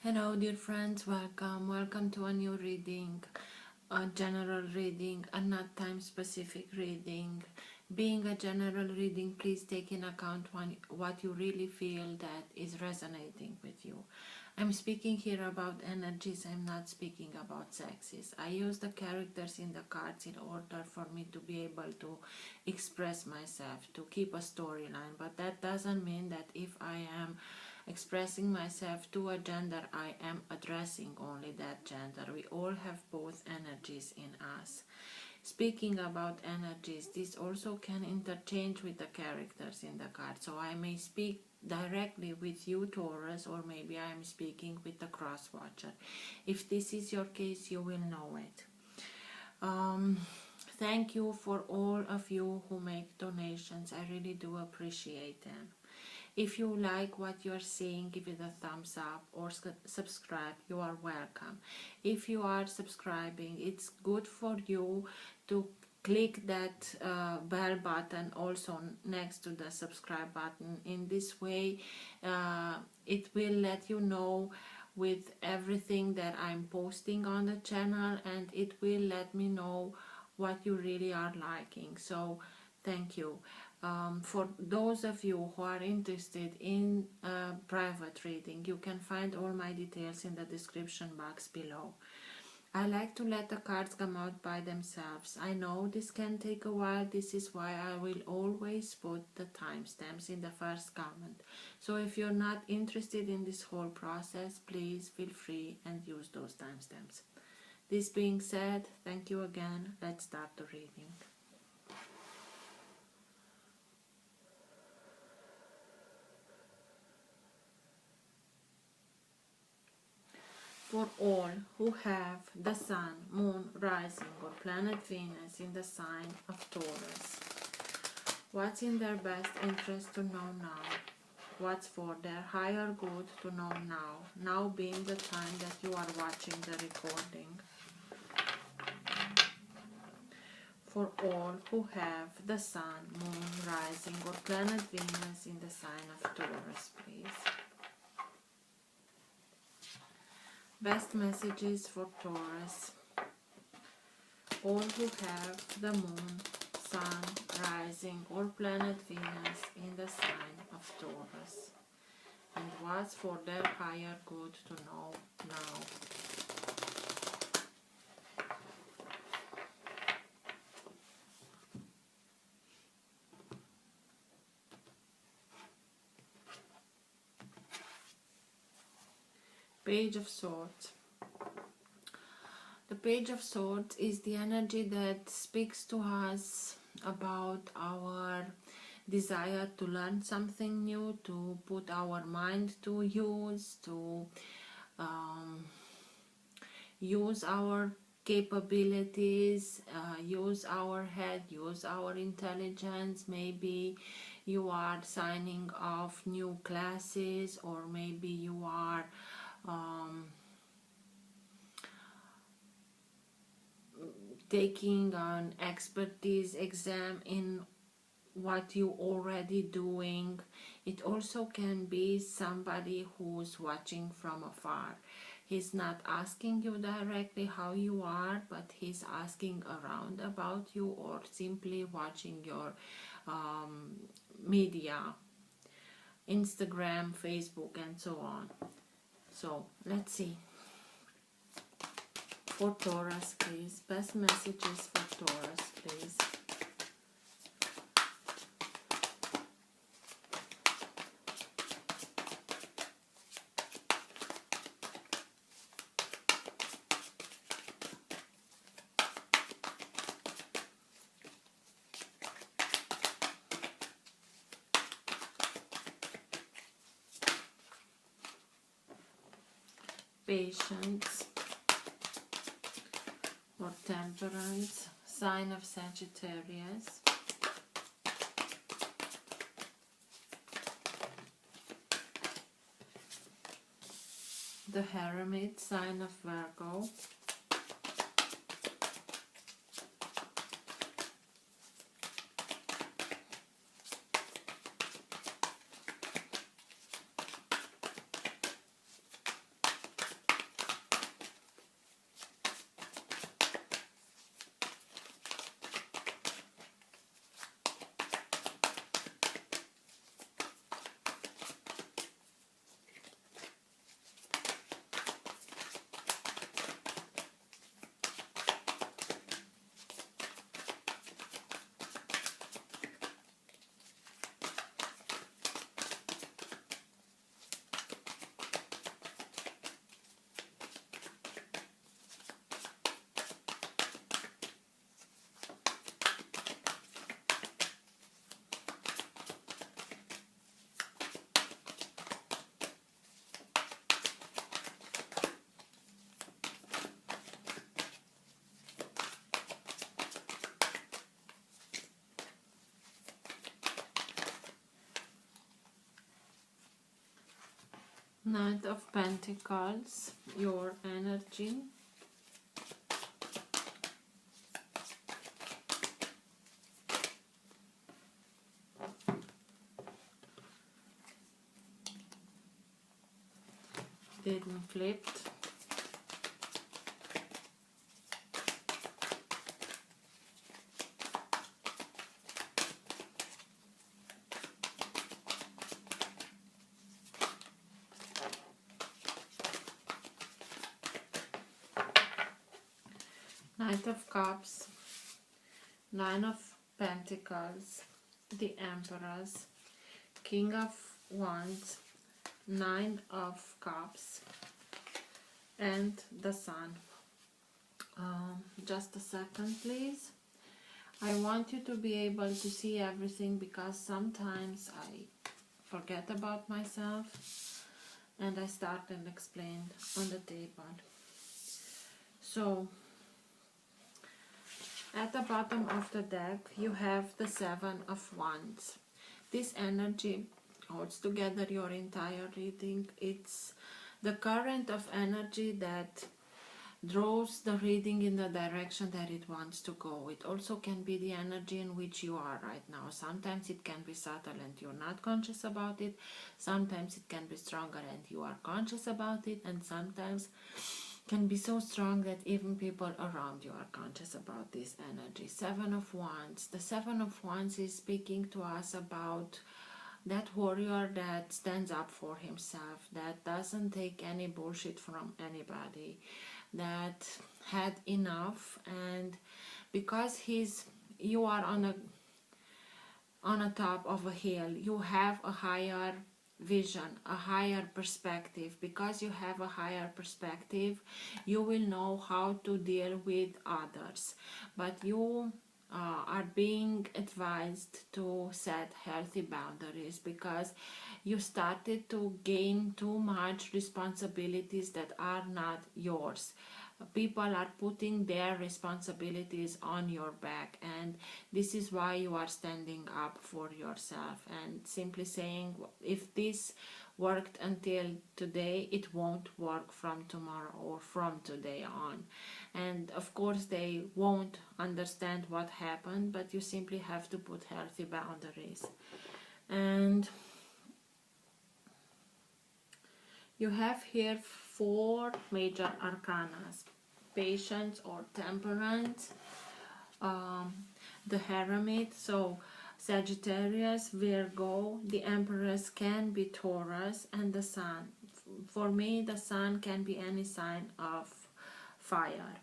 Hello dear friends, welcome to a new reading, a general reading, a not time specific reading. Being a general reading, please take in account what you really feel that is resonating with you. I'm speaking here about energies, I'm not speaking about sexes. I use the characters in the cards in order for me to be able to express myself, to keep a storyline, but that doesn't mean that if I am expressing myself to a gender, I am addressing only that gender. We all have both energies in us. Speaking about energies, this also can interchange with the characters in the card. So I may speak directly with you, Taurus, or maybe I am speaking with the cross watcher. If this is your case, you will know it. Thank you for all of you who make donations. I really do appreciate them. If you like what you're seeing, give it a thumbs up or subscribe. You are welcome. If you are subscribing, it's good for you to click that bell button also next to the subscribe button. In this way, it will let you know with everything that I'm posting on the channel, and it will let me know what you really are liking. So thank you. For those of you who are interested in private reading, you can find all my details in the description box below. I like to let the cards come out by themselves. I know this can take a while. This is why I will always put the timestamps in the first comment. So if you're not interested in this whole process, please feel free and use those timestamps. This being said, thank you again. Let's start the reading. For all who have the Sun, Moon, Rising or Planet Venus in the sign of Taurus, what's in their best interest to know now? What's for their higher good to know now? Now being the time that you are watching the recording. For all who have the Sun, Moon, Rising or Planet Venus in the sign of Taurus, please. Best messages for Taurus. All who have the Moon, Sun, Rising or Planet Venus in the sign of Taurus. And what's for their higher good to know now. Page of Swords. The Page of Swords is the energy that speaks to us about our desire to learn something new, to put our mind to use, to use our capabilities, use our head, use our intelligence. Maybe you are signing off new classes, or maybe you are taking an expertise exam in what you already doing. It also can be somebody who's watching from afar. He's not asking you directly how you are, but he's asking around about you, or simply watching your media, Instagram, Facebook and so on. So let's see. For Taurus, please. Best messages for Taurus, please. Patience or Temperance, sign of Sagittarius. The Hermit, sign of Virgo. Knight of Pentacles, your energy. Didn't flip. Knight of Cups, Nine of Pentacles, the Emperors, King of Wands, Nine of Cups, and the Sun. Just a second, please. I want you to be able to see everything because sometimes I forget about myself and I start and explain on the table. So, at the bottom of the deck, you have the Seven of Wands. This energy holds together your entire reading. It's the current of energy that draws the reading in the direction that it wants to go. It also can be the energy in which you are right now. Sometimes it can be subtle and you're not conscious about it. Sometimes it can be stronger and you are conscious about it. And sometimes can be so strong that even people around you are conscious about this energy. Seven of Wands. The Seven of Wands is speaking to us about that warrior that stands up for himself, that doesn't take any bullshit from anybody, that had enough, and because you are on a top of a hill, you have a higher vision, a higher perspective. Because you have a higher perspective, you will know how to deal with others, but you are being advised to set healthy boundaries because you started to gain too much responsibilities that are not yours. People are putting their responsibilities on your back, and this is why you are standing up for yourself and simply saying, if this worked until today, it won't work from tomorrow or from today on. And of course they won't understand what happened, but you simply have to put healthy boundaries. And you have here 4 major arcanas: Patience or Temperance, the Hermit, so Sagittarius, Virgo, the Empress can be Taurus, and the Sun. For me, the Sun can be any sign of fire.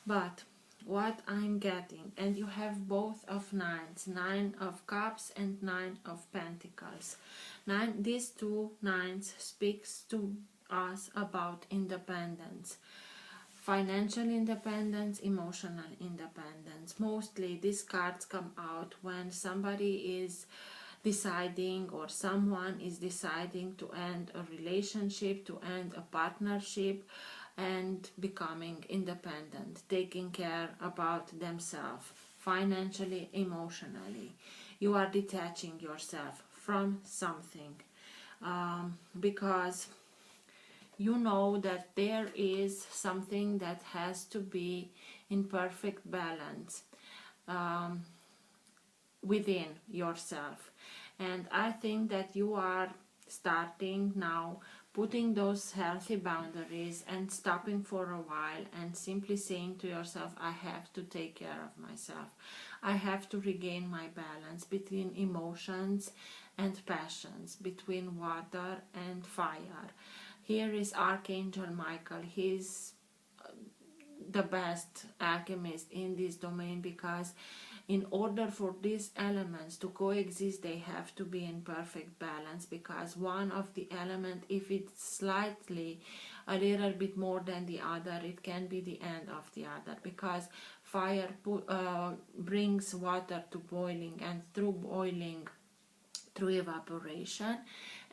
But what I'm getting, and you have both of nines, 9 of Cups and 9 of Pentacles. These 2 nines speaks to us about independence. Financial independence, emotional independence. Mostly these cards come out when somebody is deciding or someone is deciding to end a relationship, to end a partnership, and becoming independent, taking care about themselves, financially, emotionally. You are detaching yourself from something because you know that there is something that has to be in perfect balance within yourself. And I think that you are starting now putting those healthy boundaries and stopping for a while and simply saying to yourself, I have to take care of myself. I have to regain my balance between emotions and passions, between water and fire. Here is Archangel Michael. He's the best alchemist in this domain because in order for these elements to coexist, they have to be in perfect balance, because one of the element, if it's slightly a little bit more than the other, it can be the end of the other, because fire brings water to boiling, and through boiling, through evaporation,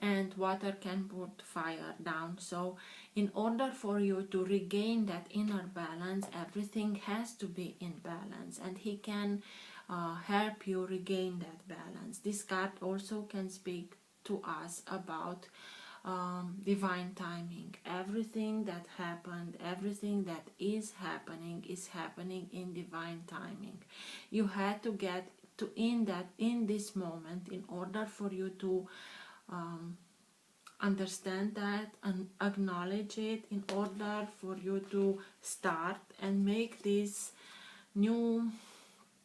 and water can put fire down. So in order for you to regain that inner balance, everything has to be in balance, and he can help you regain that balance. This card also can speak to us about divine timing. Everything that happened, everything that is happening in divine timing. You had to get to in this moment in order for you to understand that and acknowledge it, in order for you to start and make this new,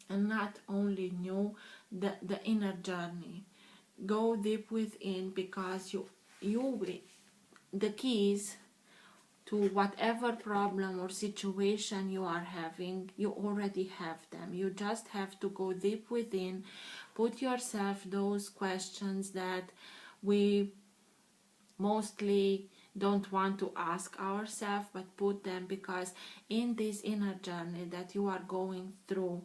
and not only new, the inner journey. Go deep within, because the keys to whatever problem or situation you are having, you already have them. You just have to go deep within, put yourself those questions that we mostly don't want to ask ourselves, but put them, because in this inner journey that you are going through,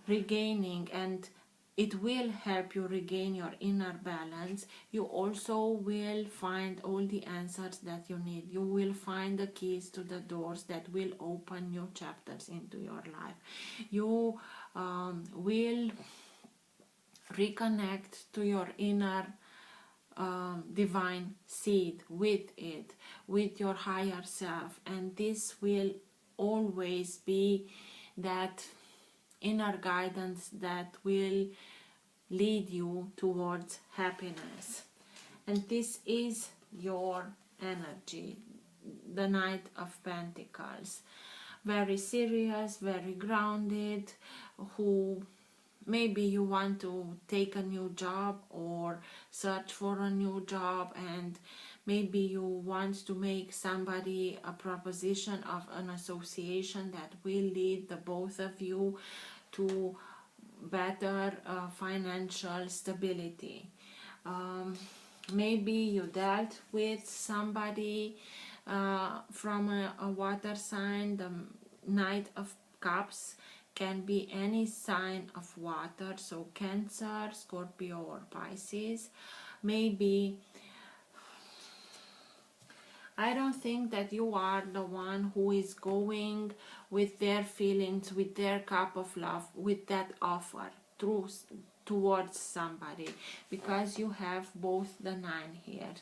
regaining, and it will help you regain your inner balance, you also will find all the answers that you need. You will find the keys to the doors that will open new chapters into your life. You will reconnect to your inner divine seed, with your higher self, and this will always be that inner guidance that will lead you towards happiness. And this is your energy, the Knight of Pentacles. Very serious, very grounded, who maybe you want to take a new job or search for a new job, and maybe you want to make somebody a proposition of an association that will lead the both of you to better financial stability. Maybe you dealt with somebody from a water sign. The Knight of Cups can be any sign of water, so Cancer, Scorpio, or Pisces. Maybe, I don't think that you are the one who is going with their feelings, with their cup of love, with that offer towards somebody, because you have both the 9 here.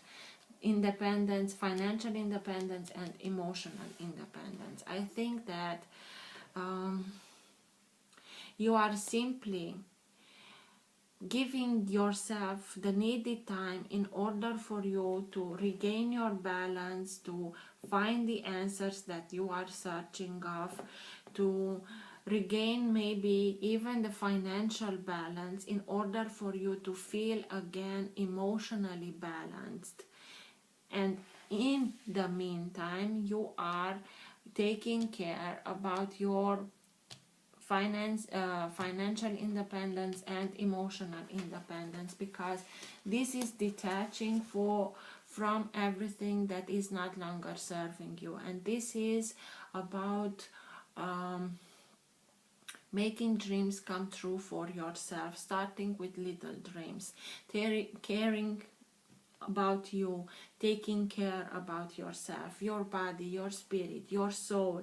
Independence, financial independence, and emotional independence. I think that you are simply giving yourself the needed time in order for you to regain your balance, to find the answers that you are searching of, to regain maybe even the financial balance, in order for you to feel again emotionally balanced. And in the meantime, you are taking care about your financial independence and emotional independence, because this is detaching from everything that is not longer serving you. And this is about making dreams come true for yourself, starting with little dreams, caring about you, taking care about yourself, your body, your spirit, your soul,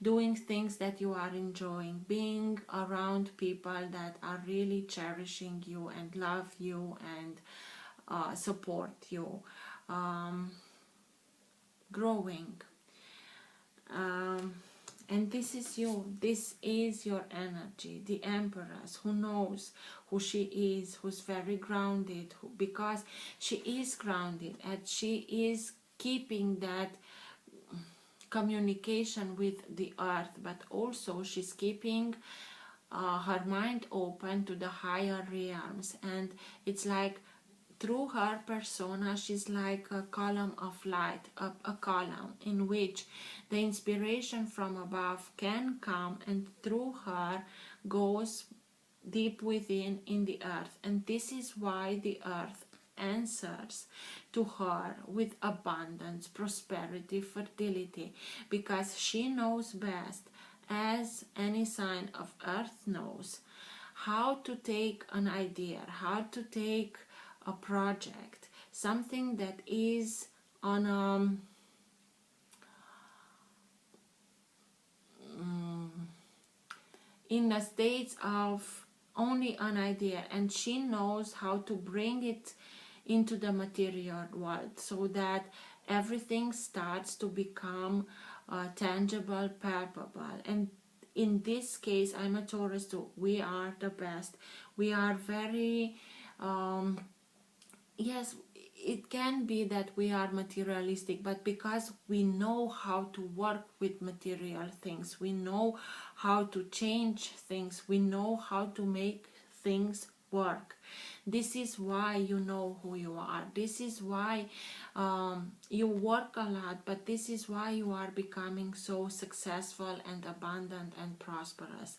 doing things that you are enjoying, being around people that are really cherishing you and love you and support you, growing. And this is you, this is your energy, the Empress, who knows who she is, who's very grounded, because she is grounded and she is keeping that communication with the earth, but also she's keeping her mind open to the higher realms. And it's like, through her persona, she's like a column of light, a column in which the inspiration from above can come, and through her goes deep within in the earth. And this is why the earth answers to her with abundance, prosperity, fertility, because she knows best, as any sign of earth knows, how to take an idea, how to take a project, something that is on in the states of only an idea, and she knows how to bring it into the material world, so that everything starts to become tangible, palpable. And in this case, I'm a Taurus too. We are the best. We are very yes, it can be that we are materialistic, but because we know how to work with material things, we know how to change things, we know how to make things work. This is why you know who you are. This is why you work a lot, but this is why you are becoming so successful and abundant and prosperous.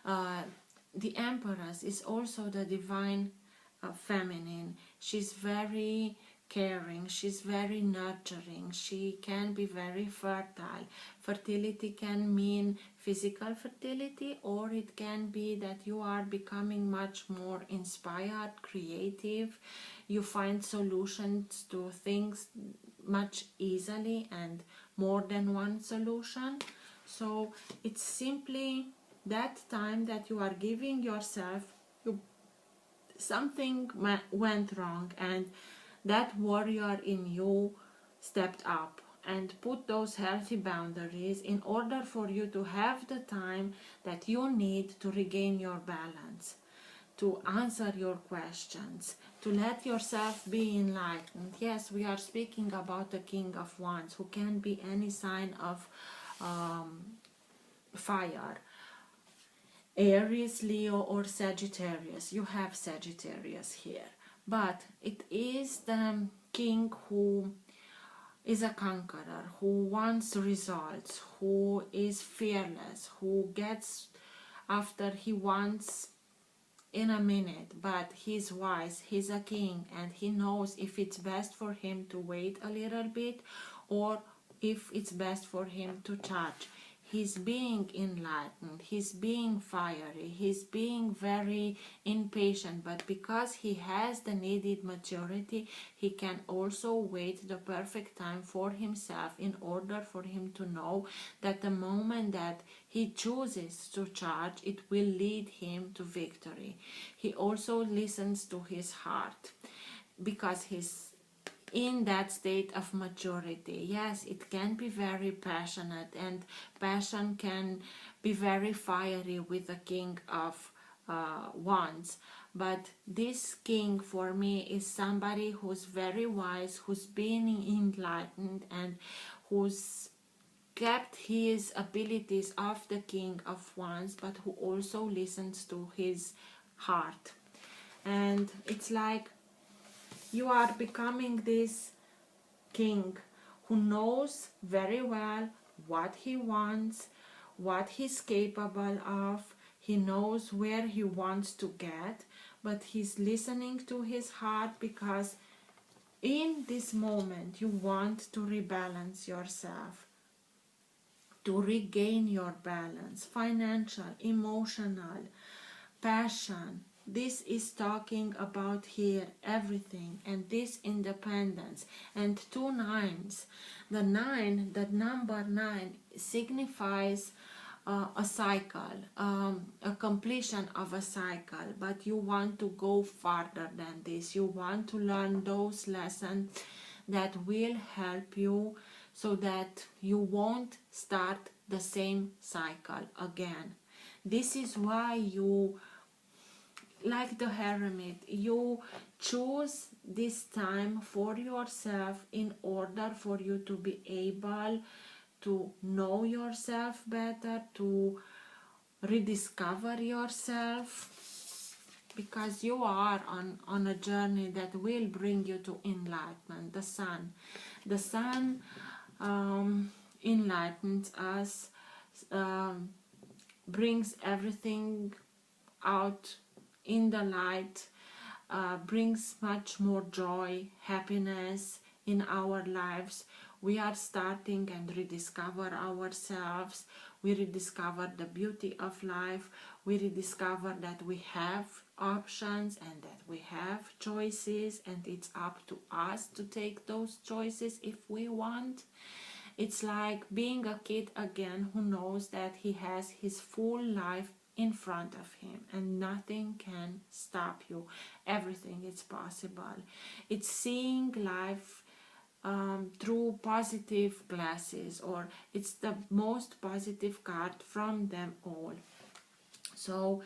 The Empress is also the divine feminine. She's very caring, she's very nurturing, she can be very fertile. Fertility can mean physical fertility, or it can be that you are becoming much more inspired, creative, you find solutions to things much easily and more than one solution. So it's simply that time that you are giving yourself, something went wrong, and that warrior in you stepped up and put those healthy boundaries in order for you to have the time that you need to regain your balance, to answer your questions, to let yourself be enlightened. Yes, we are speaking about the King of Wands, who can be any sign of fire. Aries, Leo, or Sagittarius. You have Sagittarius here. But it is the king who is a conqueror, who wants results, who is fearless, who gets after he wants in a minute, but he's wise, he's a king, and he knows if it's best for him to wait a little bit or if it's best for him to charge. He's being enlightened, he's being fiery, he's being very impatient, but because he has the needed maturity, he can also wait the perfect time for himself in order for him to know that the moment that he chooses to charge, it will lead him to victory. He also listens to his heart because he's in that state of maturity. Yes, it can be very passionate, and passion can be very fiery with the King of Wands. But this king for me is somebody who's very wise, who's been enlightened, and who's kept his abilities of the King of Wands, but who also listens to his heart. And it's like you are becoming this king who knows very well what he wants, what he's capable of. He knows where he wants to get, but he's listening to his heart, because in this moment you want to rebalance yourself, to regain your balance, financial, emotional, passion. This is talking about here everything, and this independence. And 2 nines. The number 9 signifies a cycle, a completion of a cycle, but you want to go farther than this. You want to learn those lessons that will help you so that you won't start the same cycle again. This is why you, like the hermit, you choose this time for yourself in order for you to be able to know yourself better, to rediscover yourself, because you are on a journey that will bring you to enlightenment. The sun enlightens us, brings everything out in the light, brings much more joy, happiness in our lives. We are starting and rediscover ourselves. We rediscover the beauty of life. We rediscover that we have options and that we have choices, and it's up to us to take those choices if we want. It's like being a kid again who knows that he has his full life in front of him, and nothing can stop you. Everything is possible. It's seeing life through positive glasses, or it's the most positive card from them all. So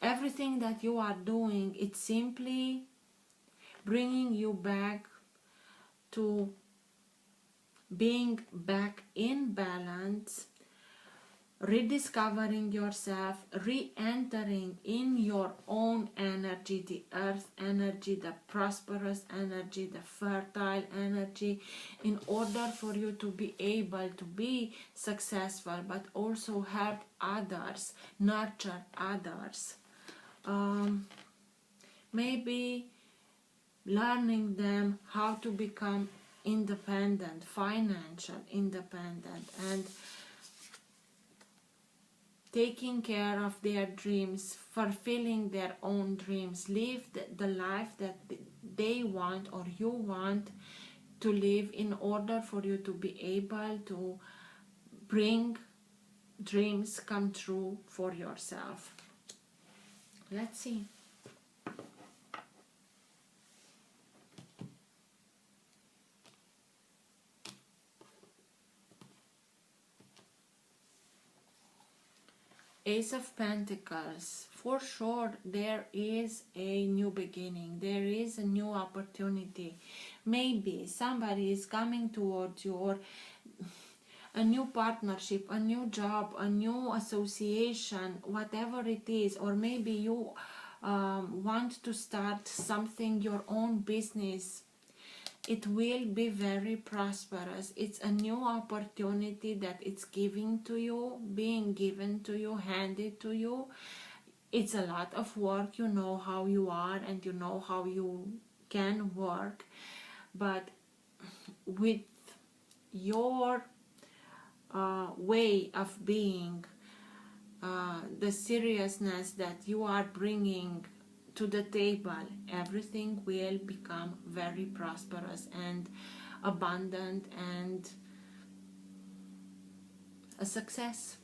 everything that you are doing, it's simply bringing you back to being back in balance, rediscovering yourself, re-entering in your own energy, the earth energy, the prosperous energy, the fertile energy, in order for you to be able to be successful, but also help others, nurture others. Maybe learning them how to become independent, financial independent, and taking care of their dreams, fulfilling their own dreams, live the life that they want or you want to live, in order for you to be able to bring dreams come true for yourself. Let's see. Ace of Pentacles. For sure, there is a new beginning. There is a new opportunity. Maybe somebody is coming towards you, or a new partnership, a new job, a new association, whatever it is. Or maybe you want to start something, your own business. It will be very prosperous. It's a new opportunity that it's giving to you, being given to you, handed to you. It's a lot of work. You know how you are and you know how you can work. But with your way of being, the seriousness that you are bringing to the table, everything will become very prosperous and abundant and a success.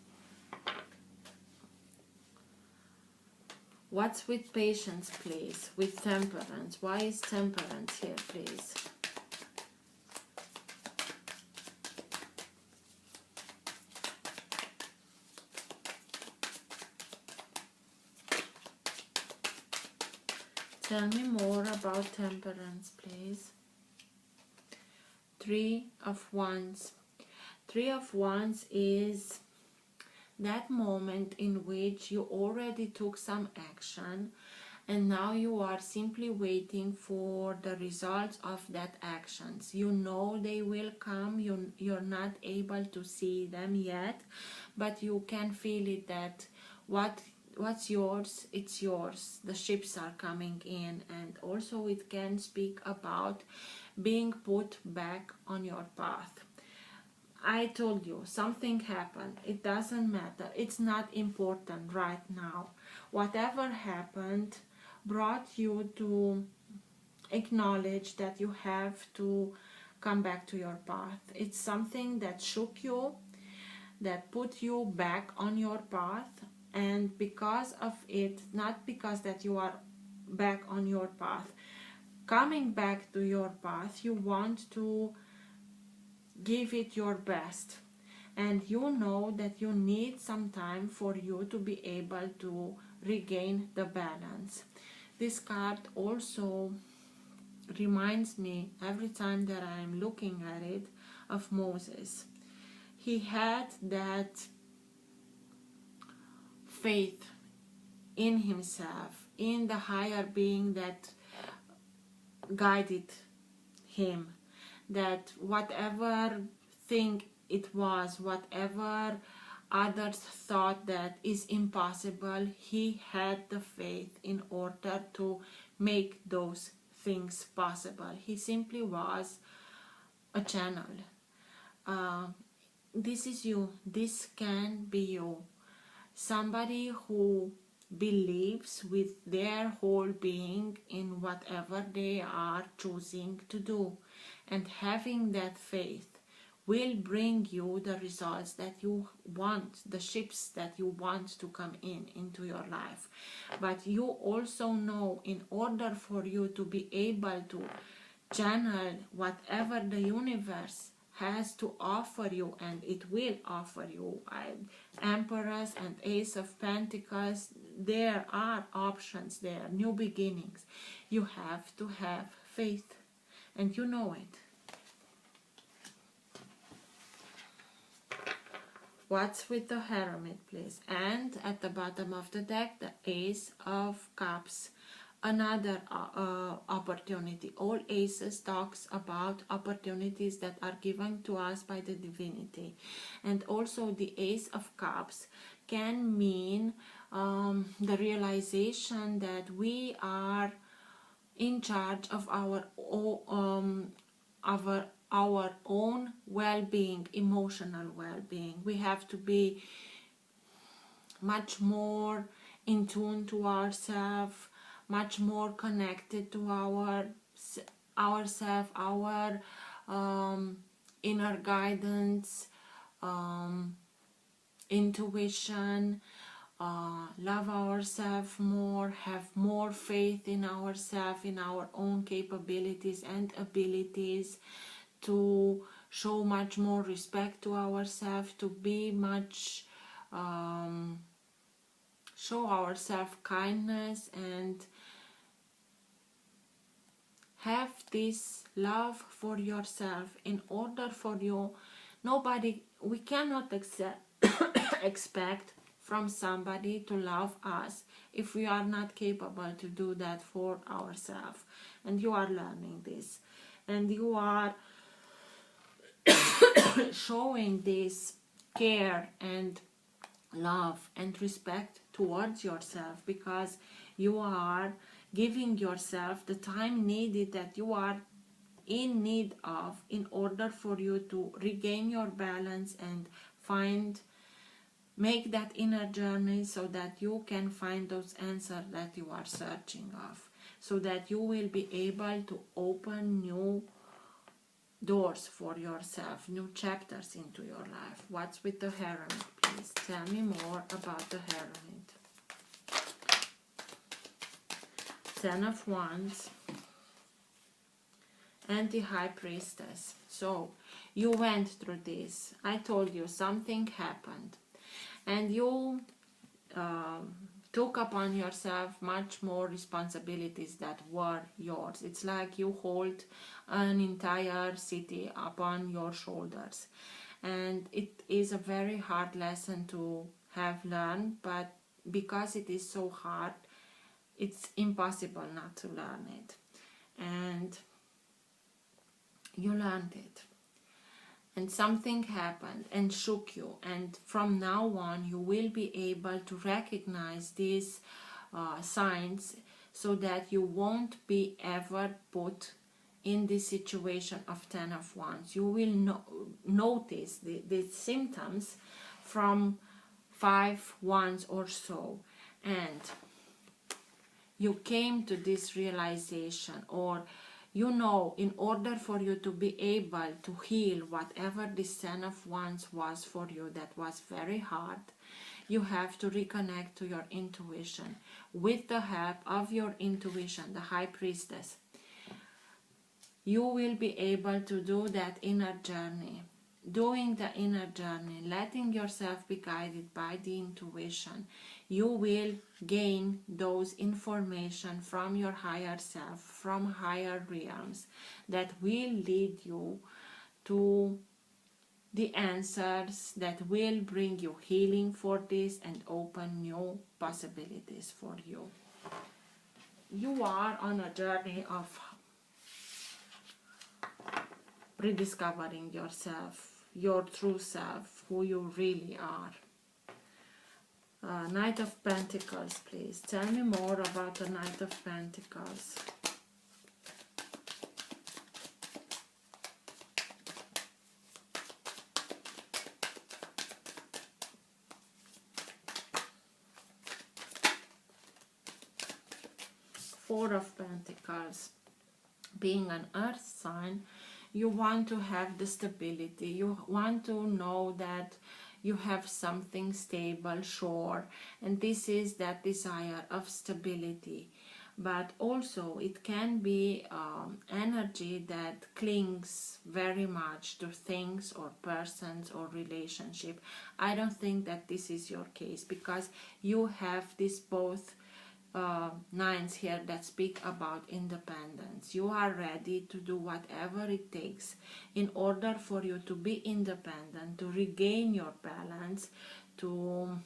What's with patience, please? With temperance. Why is temperance here, please? Tell me more about temperance, please. Three of Wands. Three of Wands is that moment in which you already took some action, and now you are simply waiting for the results of that actions. You know they will come. You're not able to see them yet, but you can feel it, that what's yours, it's yours. The ships are coming in. And also it can speak about being put back on your path. I told you, something happened. It doesn't matter. It's not important right now. Whatever happened brought you to acknowledge that you have to come back to your path. It's something that shook you, that put you back on your path. And because of it, not because that you are back on your path, coming back to your path, you want to give it your best. And you know that you need some time for you to be able to regain the balance. This card also reminds me, every time that I am looking at it, of Moses. He had that faith in himself, in the higher being that guided him, that whatever thing it was, whatever others thought that is impossible, he had the faith in order to make those things possible. He simply was a channel. This is you. This can be you. Somebody who believes with their whole being in whatever they are choosing to do, and having that faith will bring you the results that you want, the ships that you want to come into your life. But you also know, in order for you to be able to channel whatever the universe has to offer you, and it will offer you, Empress and Ace of Pentacles, there are options there, new beginnings. You have to have faith, and you know it. What's with the Hermit, please? And at the bottom of the deck, the Ace of Cups. Another opportunity. All aces talks about opportunities that are given to us by the divinity. And also the Ace of Cups can mean the realization that we are in charge of our own well-being, emotional well-being. We have to be much more in tune to ourselves, much more connected to ourselves, our inner guidance, intuition, love ourselves more, have more faith in ourselves, in our own capabilities and abilities, to show much more respect to ourselves, to be much show ourselves kindness, and have this love for yourself. In order for you, we cannot expect from somebody to love us if we are not capable to do that for ourselves. And you are learning this, and you are showing this care and love and respect towards yourself, because you are giving yourself the time needed, that you are in need of, in order for you to regain your balance and make that inner journey, so that you can find those answers that you are searching of, so that you will be able to open new doors for yourself, new chapters into your life. What's with the Hermit, please? Tell me more about the Hermit. Ten of Wands and the High Priestess. So you went through this. I told you something happened, and you took upon yourself much more responsibilities that were yours. It's like you hold an entire city upon your shoulders, and it is a very hard lesson to have learned, but because it is so hard, it's impossible not to learn it. And you learned it, and something happened and shook you, and from now on you will be able to recognize these signs, so that you won't be ever put in this situation of Ten of Wands. You will notice the symptoms from 5 Wands or so, and you came to this realization, or you know, in order for you to be able to heal whatever this Ten of Wands was for you, that was very hard, you have to reconnect to your intuition. With the help of your intuition, the High Priestess, you will be able to do that inner journey. Doing the inner journey, letting yourself be guided by the intuition, you will gain those information from your higher self, from higher realms, that will lead you to the answers that will bring you healing for this and open new possibilities for you. You are on a journey of rediscovering yourself, your true self, who you really are. Knight of Pentacles, please. Tell me more about the Knight of Pentacles. Four of Pentacles. Being an earth sign, you want to have the stability, you want to know that you have something stable, sure, and this is that desire of stability. But also it can be energy that clings very much to things or persons or relationship. I don't think that this is your case, because you have this both nines here that speak about independence. You are ready to do whatever it takes in order for you to be independent, to regain your balance, to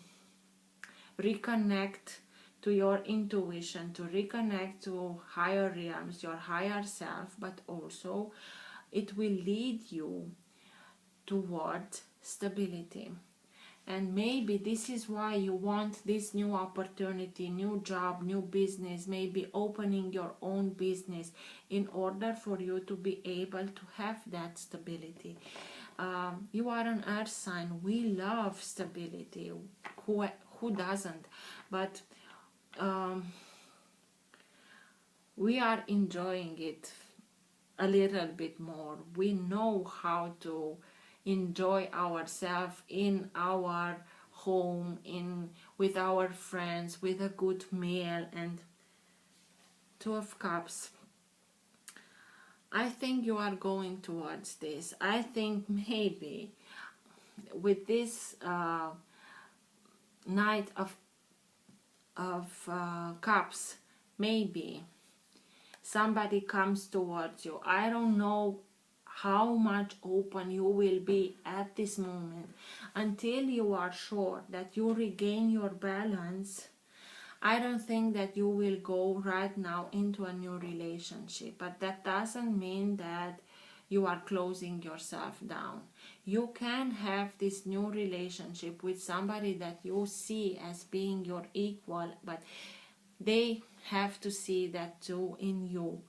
reconnect to your intuition, to reconnect to higher realms, your higher self, but also it will lead you toward stability. And maybe this is why you want this new opportunity, new job, new business, maybe opening your own business in order for you to be able to have that stability. You are an earth sign. We love stability. Who doesn't? But we are enjoying it a little bit more. We know how to enjoy ourselves in our home, with our friends, with a good meal. And Two of Cups, I think you are going towards this. I think maybe with this Knight of Cups, maybe somebody comes towards you. I don't know how much open you will be at this moment. Until you are sure that you regain your balance, I don't think that you will go right now into a new relationship. But that doesn't mean that you are closing yourself down. You can have this new relationship with somebody that you see as being your equal, but they have to see that too in you.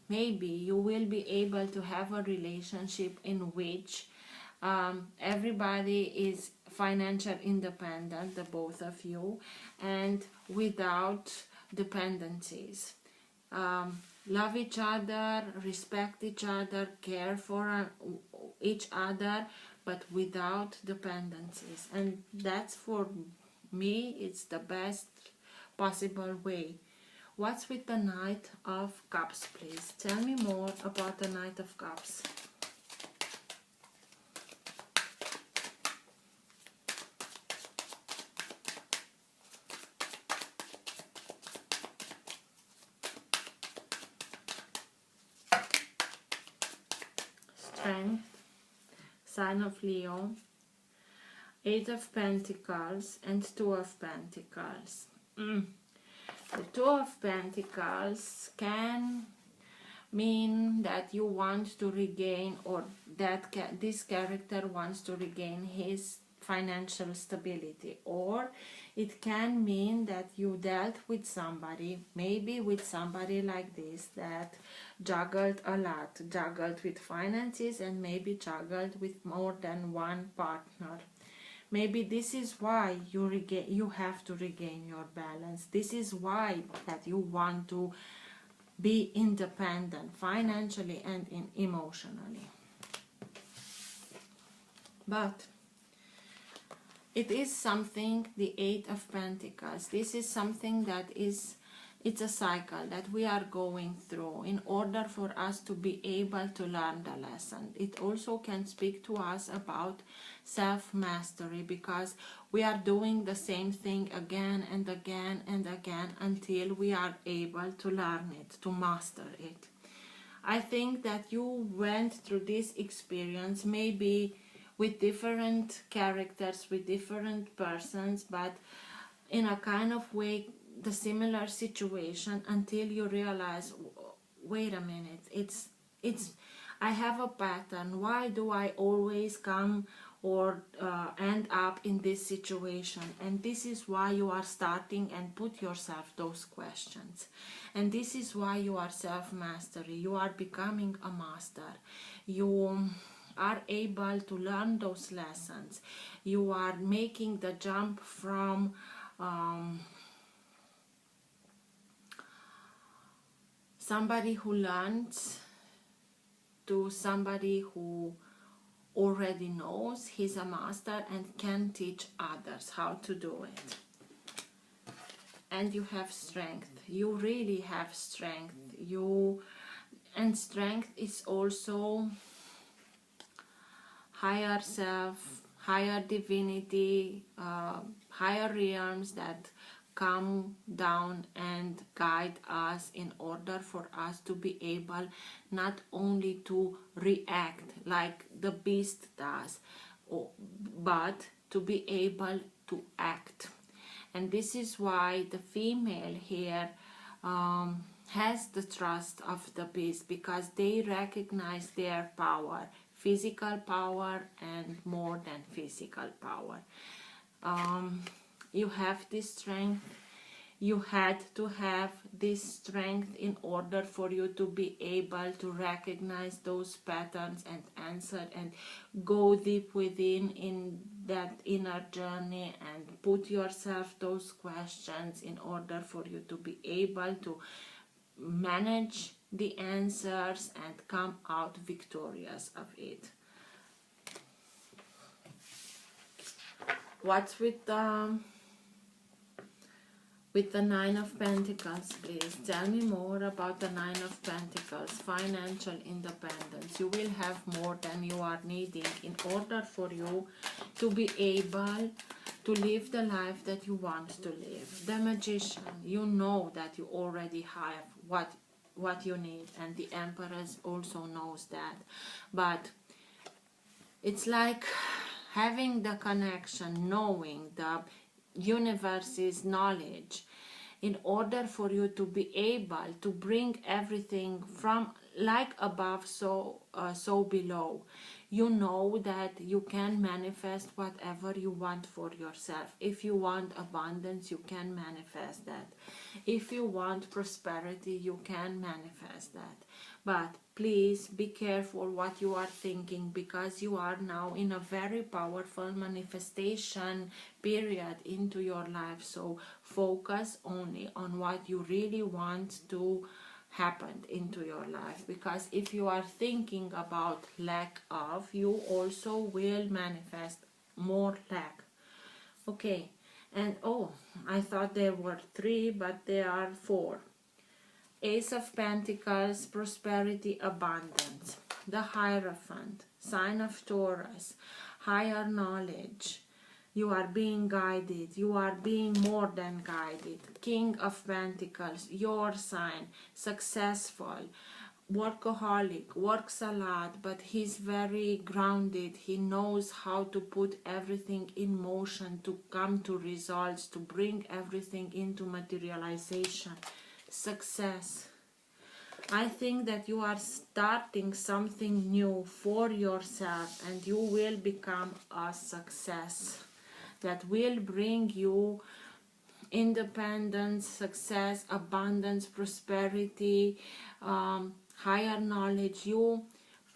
Maybe you will be able to have a relationship in which everybody is financial independent, the both of you, and without dependencies. Love each other, respect each other, care for each other, but without dependencies. And that's, for me, it's the best possible way. What's with the Knight of Cups, please? Tell me more about the Knight of Cups. Strength, sign of Leo, Eight of Pentacles, and Two of Pentacles. The Two of Pentacles can mean that you want to regain, or that this character wants to regain his financial stability, or it can mean that you dealt with somebody, maybe with somebody like this, that juggled a lot, juggled with finances, and maybe juggled with more than one partner. Maybe this is why you have to regain your balance. This is why that you want to be independent financially and emotionally. But it is something, the Eight of Pentacles, this is something that is, it's a cycle that we are going through in order for us to be able to learn the lesson. It also can speak to us about self-mastery, because we are doing the same thing again and again and again until we are able to learn it, to master it. I think that you went through this experience maybe with different characters, with different persons, but in a kind of way, the similar situation, until you realize, wait a minute, it's I have a pattern. Why do I always come or end up in this situation? And this is why you are starting and put yourself those questions. And this is why you are self-mastery. You are becoming a master. You are able to learn those lessons. You are making the jump from somebody who learns to somebody who already knows, he's a master and can teach others how to do it. And you have strength, you really have strength. And strength is also higher self, higher divinity, higher realms that come down and guide us in order for us to be able not only to react like the beast does, but to be able to act. And this is why the female here has the trust of the beast, because they recognize their power, physical power and more than physical power. You have this strength. You had to have this strength in order for you to be able to recognize those patterns and answer and go deep within in that inner journey and put yourself those questions in order for you to be able to manage the answers and come out victorious of it. What's with the Nine of Pentacles, please? Tell me more about the Nine of Pentacles. Financial independence. You will have more than you are needing in order for you to be able to live the life that you want to live. The Magician. You know that you already have what you need, and the Empress also knows that. But it's like having the connection, knowing the universe's knowledge in order for you to be able to bring everything from like above so below. You know that you can manifest whatever you want for yourself. If you want abundance, you can manifest that. If you want prosperity, you can manifest that. But please be careful what you are thinking, because you are now in a very powerful manifestation period into your life. So focus only on what you really want to happen into your life, because if you are thinking about lack of, you also will manifest more lack. Okay, and oh, I thought there were 3, but there are 4. Ace of Pentacles, prosperity, abundance. The Hierophant, sign of Taurus, higher knowledge. You are being guided. You are being more than guided. King of Pentacles, your sign, successful, workaholic, works a lot, but he's very grounded. He knows how to put everything in motion to come to results, to bring everything into materialization. Success. I think that you are starting something new for yourself, and you will become a success that will bring you independence, success, abundance, prosperity, higher knowledge. You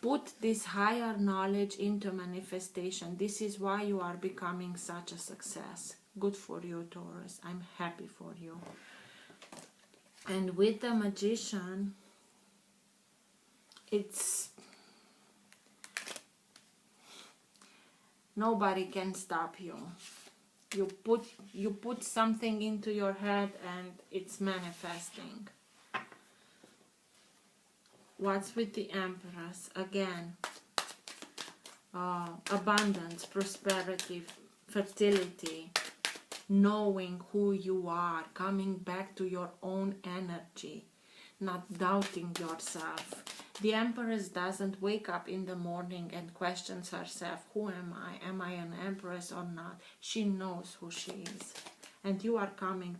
put this higher knowledge into manifestation. This is why you are becoming such a success. Good for you, Taurus. I'm happy for you. And with the Magician, it's nobody can stop you. You put something into your head and it's manifesting. What's with the Empress? Again, abundance, prosperity, fertility, knowing who you are, coming back to your own energy, not doubting yourself. The Empress doesn't wake up in the morning and questions herself, who am I? Am I an Empress or not? She knows who she is. And you are coming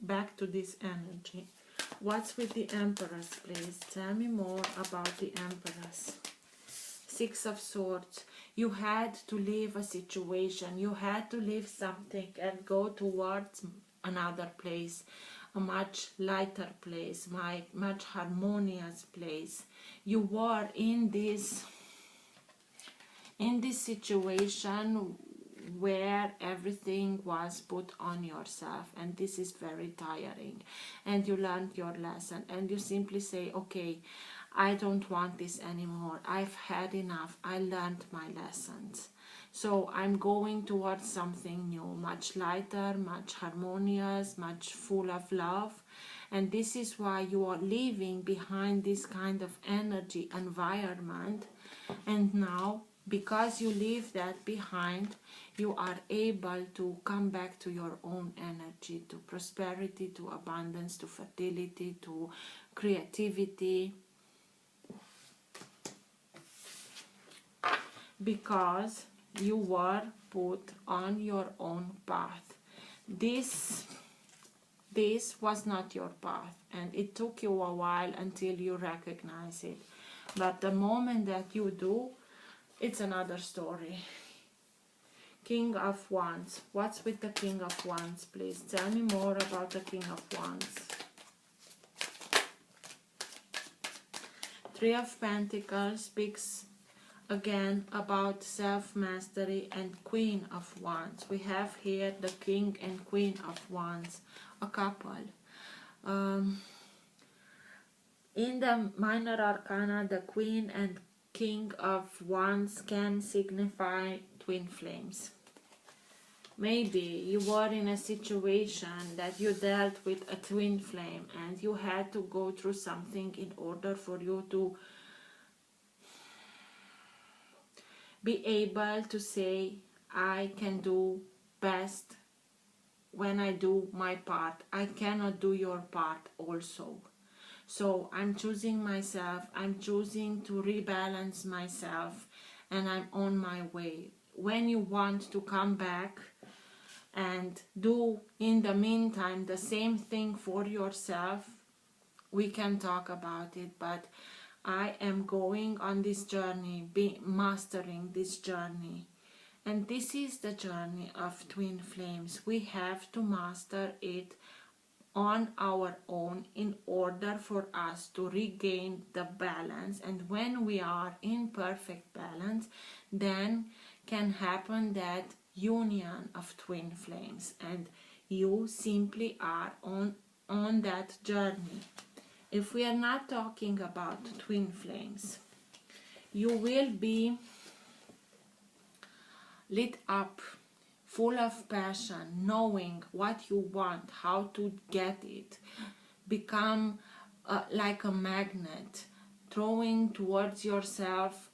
back to this energy. What's with the Empress, please? Tell me more about the Empress. Six of Swords. You had to leave a situation. You had to leave something and go towards another place. A much lighter place, much harmonious place. You were in this situation where everything was put on yourself, and this is very tiring, and you learned your lesson, and you simply say, okay, I don't want this anymore. I've had enough. I learned my lessons. So I'm going towards something new, much lighter, much harmonious, much full of love. And this is why you are leaving behind this kind of energy environment. And now, because you leave that behind, you are able to come back to your own energy, to prosperity, to abundance, to fertility, to creativity. Because you were put on your own path. This was not your path, and it took you a while until you recognize it. But the moment that you do, it's another story. King of Wands. What's with the King of Wands, please? Tell me more about the King of Wands. Three of Pentacles speaks again about self-mastery, and Queen of Wands. We have here the King and Queen of Wands, a couple. In the minor arcana, the Queen and King of Wands can signify twin flames. Maybe you were in a situation that you dealt with a twin flame and you had to go through something in order for you to be able to say, I can do best when I do my part. I cannot do your part also. So I'm choosing myself. I'm choosing to rebalance myself, and I'm on my way. When you want to come back and do in the meantime the same thing for yourself, we can talk about it, but I am going on this journey, mastering this journey. And this is the journey of twin flames. We have to master it on our own in order for us to regain the balance. And when we are in perfect balance, then can happen that union of twin flames, and you simply are on that journey. If we are not talking about twin flames, you will be lit up, full of passion, knowing what you want, how to get it, become like a magnet, throwing towards yourself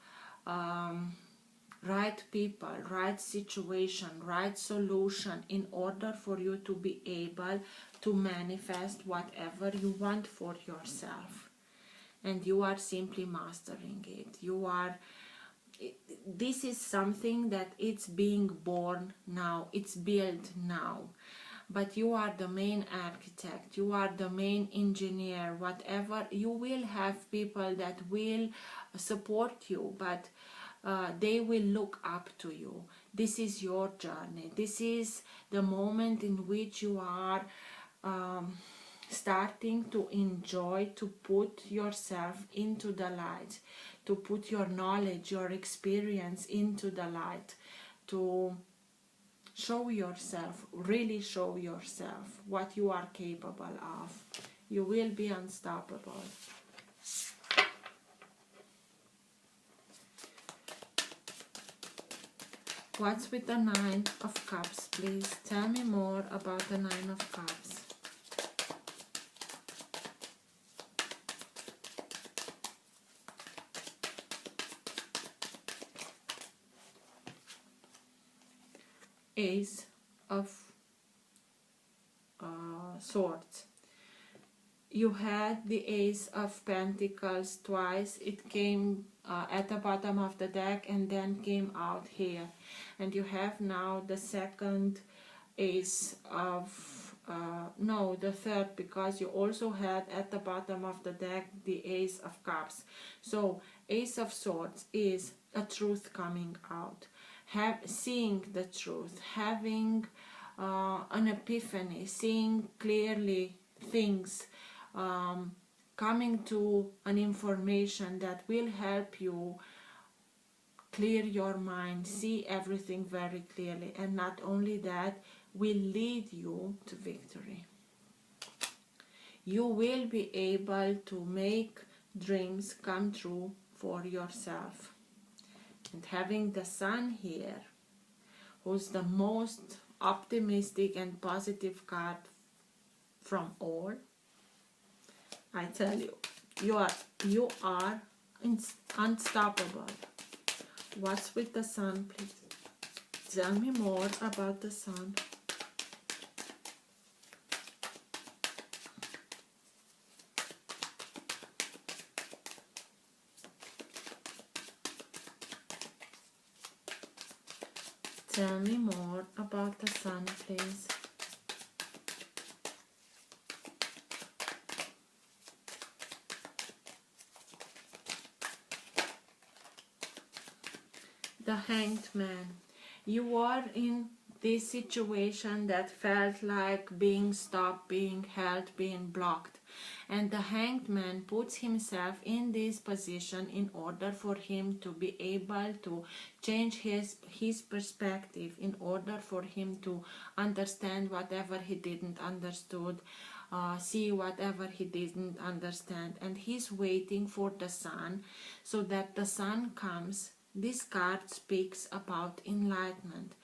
right people, right situation, right solution in order for you to be able to manifest whatever you want for yourself. And you are simply mastering it. This is something that it's being born now, it's built now. But you are the main architect, you are the main engineer, whatever. You will have people that will support you, but they will look up to you. This is your journey. This is the moment in which you are starting to enjoy, to put yourself into the light, to put your knowledge, your experience into the light, to show yourself, really show yourself what you are capable of. You will be unstoppable. What's with the Nine of Cups, please? Tell me more about the Nine of Cups. Ace of Swords. You had the Ace of Pentacles twice. It came at the bottom of the deck and then came out here. And you have now the second Ace of, no, the third, because you also had at the bottom of the deck the Ace of Cups. So Ace of Swords is a truth coming out. Seeing the truth, having an epiphany, seeing clearly things, coming to an information that will help you clear your mind, see everything very clearly, and not only that, will lead you to victory. You will be able to make dreams come true for yourself. And having the Sun here, who's the most optimistic and positive card from all, I tell you, you are unstoppable. What's with the Sun, please? Tell me more about the Sun. Tell me more about the Sun, please. The Hanged Man. You are in this situation that felt like being stopped, being held, being blocked. And the Hanged Man puts himself in this position in order for him to be able to change his perspective, in order for him to understand whatever he didn't understood, see whatever he didn't understand. And he's waiting for the Sun, so that the Sun comes. This card speaks about enlightenment.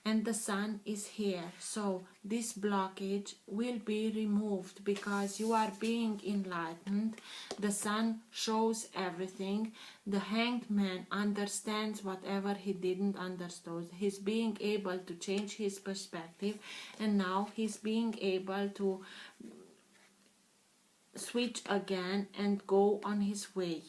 And the Sun is here, so this blockage will be removed because you are being enlightened. The Sun shows everything. The Hanged Man understands whatever he didn't understand. He's being able to change his perspective, and now he's being able to switch again and go on his way.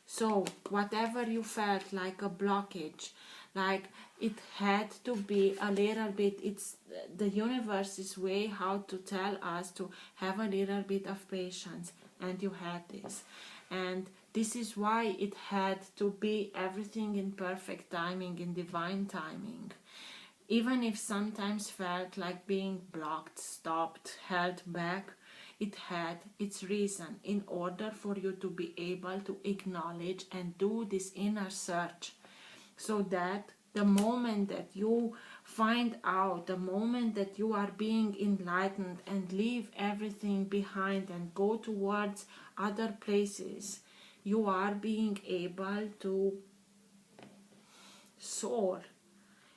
So whatever you felt like a blockage, like it had to be a little bit, it's the universe's way how to tell us to have a little bit of patience, and you had this. And this is why it had to be everything in perfect timing, in divine timing. Even if sometimes felt like being blocked, stopped, held back, it had its reason in order for you to be able to acknowledge and do this inner search, so that the moment that you find out, the moment that you are being enlightened and leave everything behind and go towards other places, you are being able to soar.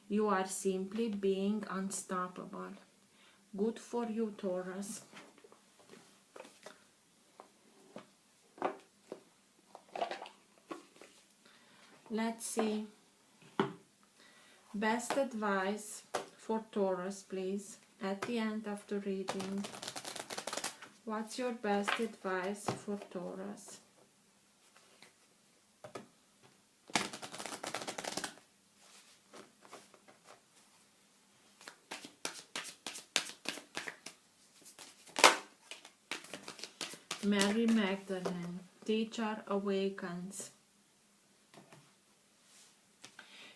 You are simply being unstoppable. Good for you, Taurus. Let's see. Best advice for Taurus, please, at the end of the reading. What's your best advice for Taurus? Mary Magdalene, Teacher awakens.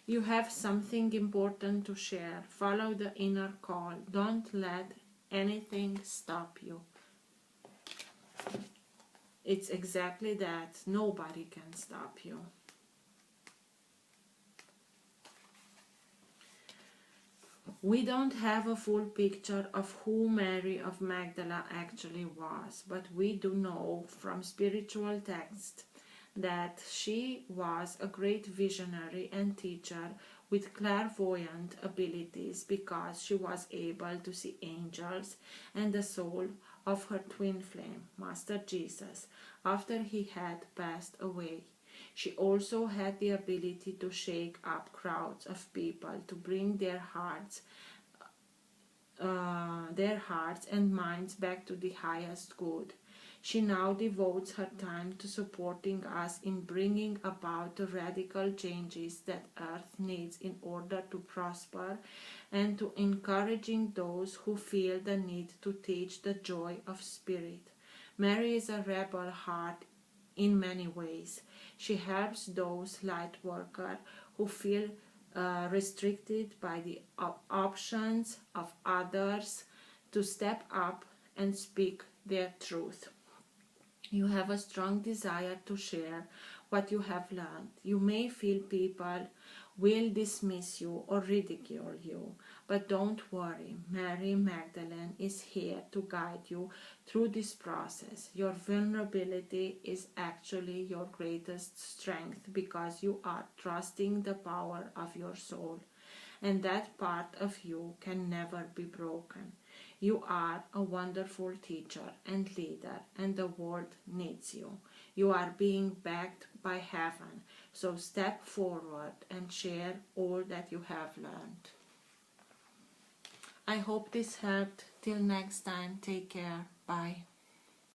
You have something important to share. Follow the inner call. Don't let anything stop you. It's exactly that. Nobody can stop you. We don't have a full picture of who Mary of Magdala actually was, but we do know from spiritual texts that she was a great visionary and teacher with clairvoyant abilities, because she was able to see angels and the soul of her twin flame, Master Jesus, after he had passed away. She also had the ability to shake up crowds of people, to bring their hearts and minds back to the highest good. She now devotes her time to supporting us in bringing about the radical changes that Earth needs in order to prosper, and to encouraging those who feel the need to teach the joy of spirit. Mary is a rebel heart in many ways. She helps those light workers who feel restricted by the options of others to step up and speak their truth. You have a strong desire to share what you have learned. You may feel people will dismiss you or ridicule you. But don't worry, Mary Magdalene is here to guide you through this process. Your vulnerability is actually your greatest strength because you are trusting the power of your soul, and that part of you can never be broken. You are a wonderful teacher and leader, and the world needs you. You are being backed by heaven, so step forward and share all that you have learned. I hope this helped. Till next time, take care. Bye.